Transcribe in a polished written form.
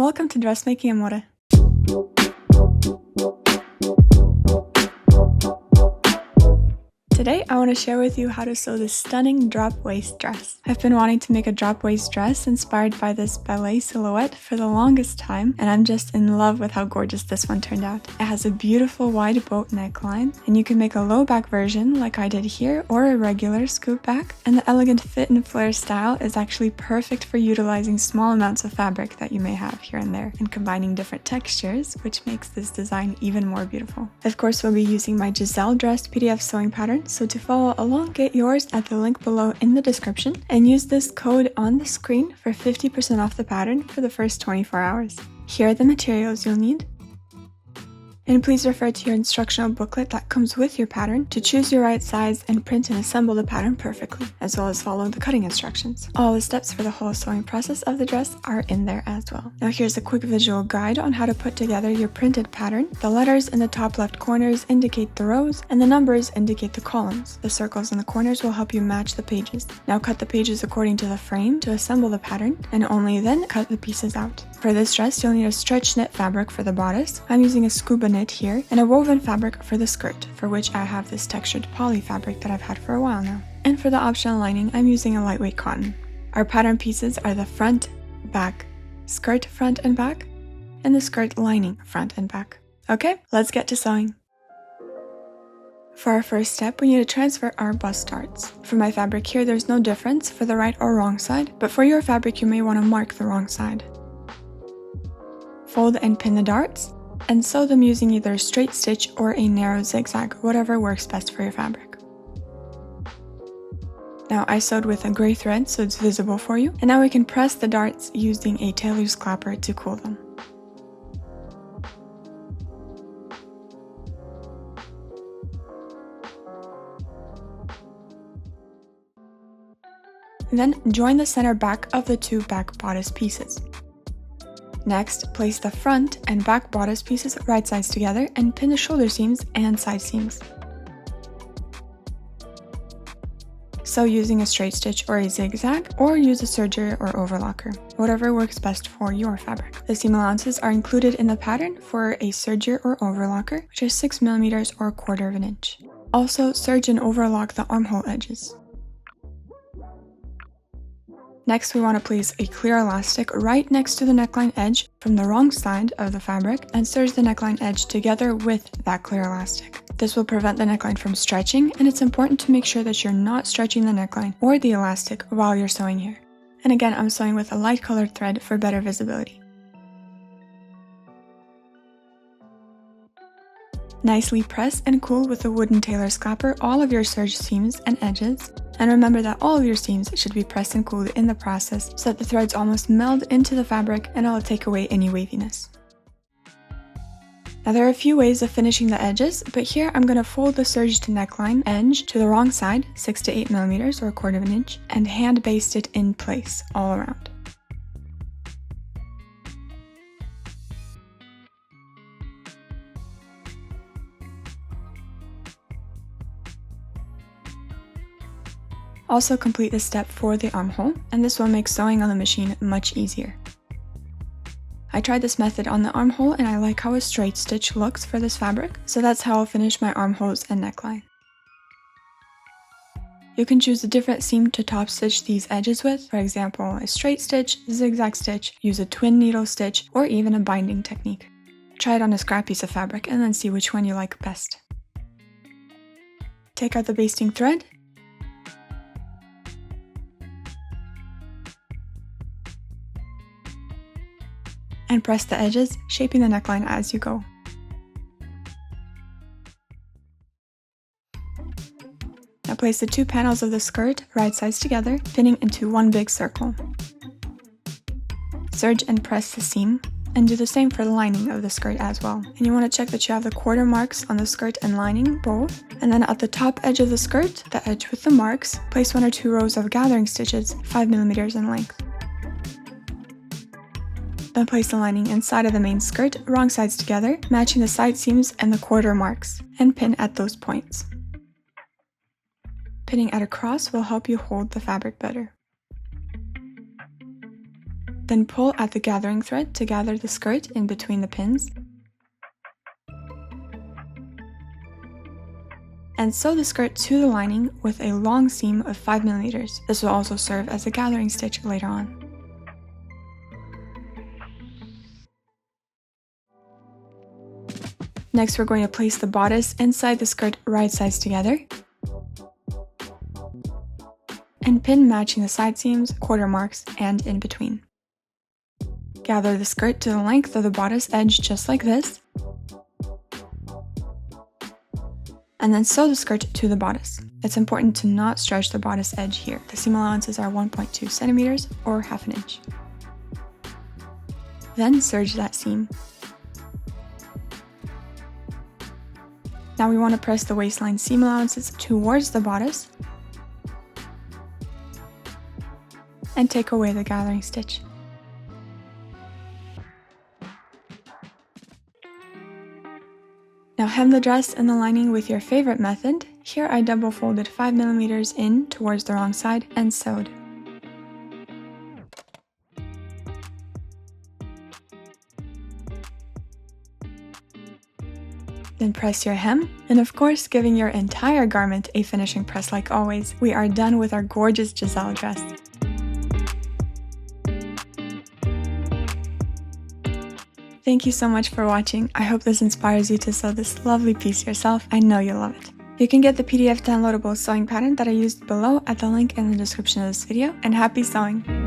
welcome to Dressmaking Amore. Today, I want to share with you how to sew this stunning drop waist dress. I've been wanting to make a drop waist dress inspired by this ballet silhouette for the longest time, and I'm just in love with how gorgeous this one turned out. It has a beautiful wide boat neckline, and you can make a low back version like I did here, or a regular scoop back, and the elegant fit and flare style is actually perfect for utilizing small amounts of fabric that you may have here and there, and combining different textures, which makes this design even more beautiful. Of course, we'll be using my Giselle dress PDF sewing pattern, so to follow along, get yours at the link below in the description and use this code on the screen for 50% off the pattern for the first 24 hours. Here are the materials you'll need. And please refer to your instructional booklet that comes with your pattern to choose your right size and print and assemble the pattern perfectly, as well as follow the cutting instructions. All the steps for the whole sewing process of the dress are in there as well. Now here's a quick visual guide on how to put together your printed pattern. The letters in the top left corners indicate the rows, and the numbers indicate the columns. The circles in the corners will help you match the pages. Now cut the pages according to the frame to assemble the pattern, and only then cut the pieces out. For this dress, you'll need a stretch knit fabric for the bodice. I'm using a scuba knit here, and a woven fabric for the skirt, for which I have this textured poly fabric that I've had for a while now. And for the optional lining, I'm using a lightweight cotton. Our pattern pieces are the front, back, skirt front and back, and the skirt lining front and back. Okay, let's get to sewing. For our first step, we need to transfer our bust darts. For my fabric here, there's no difference for the right or wrong side, but for your fabric, you may want to mark the wrong side. Fold and pin the darts, and sew them using either a straight stitch or a narrow zigzag, whatever works best for your fabric. Now I sewed with a gray thread so it's visible for you, and now we can press the darts using a tailor's clapper to cool them. Then join the center back of the two back bodice pieces. Next, place the front and back bodice pieces right sides together and pin the shoulder seams and side seams. Sew using a straight stitch or a zigzag, or use a serger or overlocker, whatever works best for your fabric. The seam allowances are included in the pattern for a serger or overlocker, which is 6 mm or 1/4 inch. Also, serge and overlock the armhole edges. Next, we want to place a clear elastic right next to the neckline edge from the wrong side of the fabric and serge the neckline edge together with that clear elastic. This will prevent the neckline from stretching, and it's important to make sure that you're not stretching the neckline or the elastic while you're sewing here. And again, I'm sewing with a light colored thread for better visibility. Nicely press and cool with a wooden tailor's clapper all of your serge seams and edges, and remember that all of your seams should be pressed and cooled in the process so that the threads almost meld into the fabric and it'll take away any waviness. Now there are a few ways of finishing the edges, but here I'm going to fold the serged neckline edge to the wrong side, 6 to 8 mm or 1/4 inch, and hand baste it in place all around. Also complete this step for the armhole, and this will make sewing on the machine much easier. I tried this method on the armhole and I like how a straight stitch looks for this fabric, so that's how I'll finish my armholes and neckline. You can choose a different seam to top stitch these edges with, for example, a straight stitch, zigzag stitch, use a twin needle stitch, or even a binding technique. Try it on a scrap piece of fabric and then see which one you like best. Take out the basting thread, and press the edges, shaping the neckline as you go. Now place the two panels of the skirt right sides together, pinning into one big circle. Serge and press the seam, and do the same for the lining of the skirt as well. And you want to check that you have the 1/4 marks on the skirt and lining both, and then at the top edge of the skirt, the edge with the marks, place 1 or 2 rows of gathering stitches 5 mm in length. Then place the lining inside of the main skirt, wrong sides together, matching the side seams and the 1/4 marks, and pin at those points. Pinning at a cross will help you hold the fabric better. Then pull at the gathering thread to gather the skirt in between the pins. And sew the skirt to the lining with a long seam of 5mm. This will also serve as a gathering stitch later on. Next, we're going to place the bodice inside the skirt right sides together and pin matching the side seams, quarter marks, and in between. Gather the skirt to the length of the bodice edge just like this, and then sew the skirt to the bodice. It's important to not stretch the bodice edge here. The seam allowances are 1.2 centimeters or ½ an inch. Then serge that seam. Now we want to press the waistline seam allowances towards the bodice and take away the gathering stitch. Now hem the dress and the lining with your favorite method. Here I double folded 5mm in towards the wrong side and sewed. Then press your hem, and of course giving your entire garment a finishing press like always, we are done with our gorgeous Giselle dress. Thank you so much for watching. I hope this inspires you to sew this lovely piece yourself. I know you'll love it. You can get the PDF downloadable sewing pattern that I used below at the link in the description of this video, and happy sewing!